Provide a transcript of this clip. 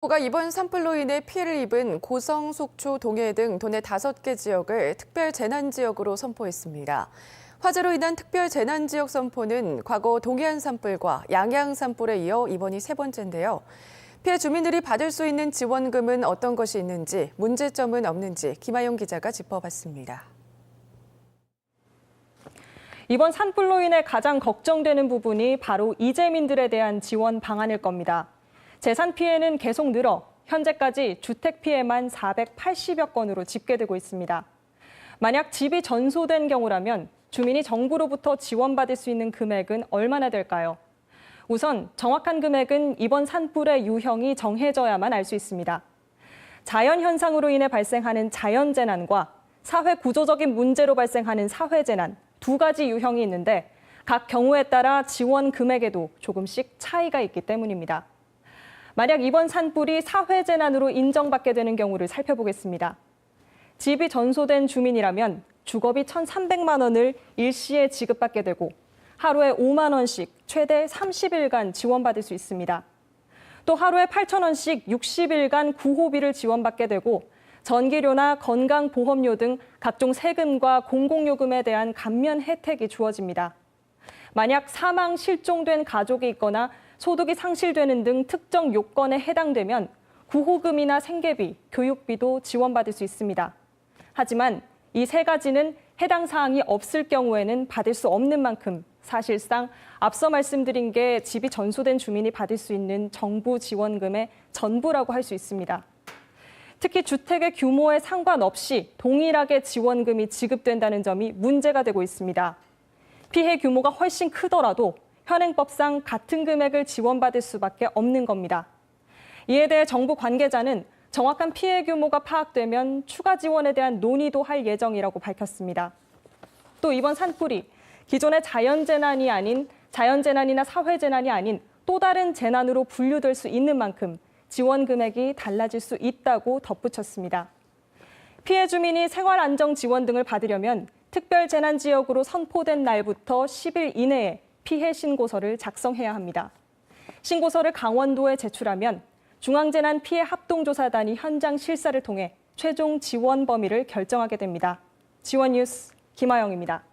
정부가 이번 산불로 인해 피해를 입은 고성, 속초, 동해 등 도내 5개 지역을 특별 재난지역으로 선포했습니다. 화재로 인한 특별 재난지역 선포는 과거 동해안 산불과 양양 산불에 이어 이번이 세 번째인데요. 피해 주민들이 받을 수 있는 지원금은 어떤 것이 있는지, 문제점은 없는지 김아영 기자가 짚어봤습니다. 이번 산불로 인해 가장 걱정되는 부분이 바로 이재민들에 대한 지원 방안일 겁니다. 재산 피해는 계속 늘어 현재까지 주택 피해만 480여 건으로 집계되고 있습니다. 만약 집이 전소된 경우라면 주민이 정부로부터 지원받을 수 있는 금액은 얼마나 될까요? 우선 정확한 금액은 이번 산불의 유형이 정해져야만 알 수 있습니다. 자연현상으로 인해 발생하는 자연재난과 사회 구조적인 문제로 발생하는 사회재난, 두 가지 유형이 있는데 각 경우에 따라 지원 금액에도 조금씩 차이가 있기 때문입니다. 만약 이번 산불이 사회재난으로 인정받게 되는 경우를 살펴보겠습니다. 집이 전소된 주민이라면 주거비 1,300만 원을 일시에 지급받게 되고 하루에 5만 원씩 최대 30일간 지원받을 수 있습니다. 또 하루에 8천 원씩 60일간 구호비를 지원받게 되고 전기료나 건강보험료 등 각종 세금과 공공요금에 대한 감면 혜택이 주어집니다. 만약 사망, 실종된 가족이 있거나 소득이 상실되는 등 특정 요건에 해당되면 구호금이나 생계비, 교육비도 지원받을 수 있습니다. 하지만 이 세 가지는 해당 사항이 없을 경우에는 받을 수 없는 만큼 사실상 앞서 말씀드린 게 집이 전소된 주민이 받을 수 있는 정부 지원금의 전부라고 할 수 있습니다. 특히 주택의 규모에 상관없이 동일하게 지원금이 지급된다는 점이 문제가 되고 있습니다. 피해 규모가 훨씬 크더라도 현행법상 같은 금액을 지원받을 수밖에 없는 겁니다. 이에 대해 정부 관계자는 정확한 피해 규모가 파악되면 추가 지원에 대한 논의도 할 예정이라고 밝혔습니다. 또 이번 산불이 기존의 자연재난이나 사회재난이 아닌 또 다른 재난으로 분류될 수 있는 만큼 지원 금액이 달라질 수 있다고 덧붙였습니다. 피해 주민이 생활안정 지원 등을 받으려면 특별재난지역으로 선포된 날부터 10일 이내에 피해 신고서를 작성해야 합니다. 신고서를 강원도에 제출하면 중앙재난피해합동조사단이 현장 실사를 통해 최종 지원 범위를 결정하게 됩니다. 지원 뉴스 김아영입니다.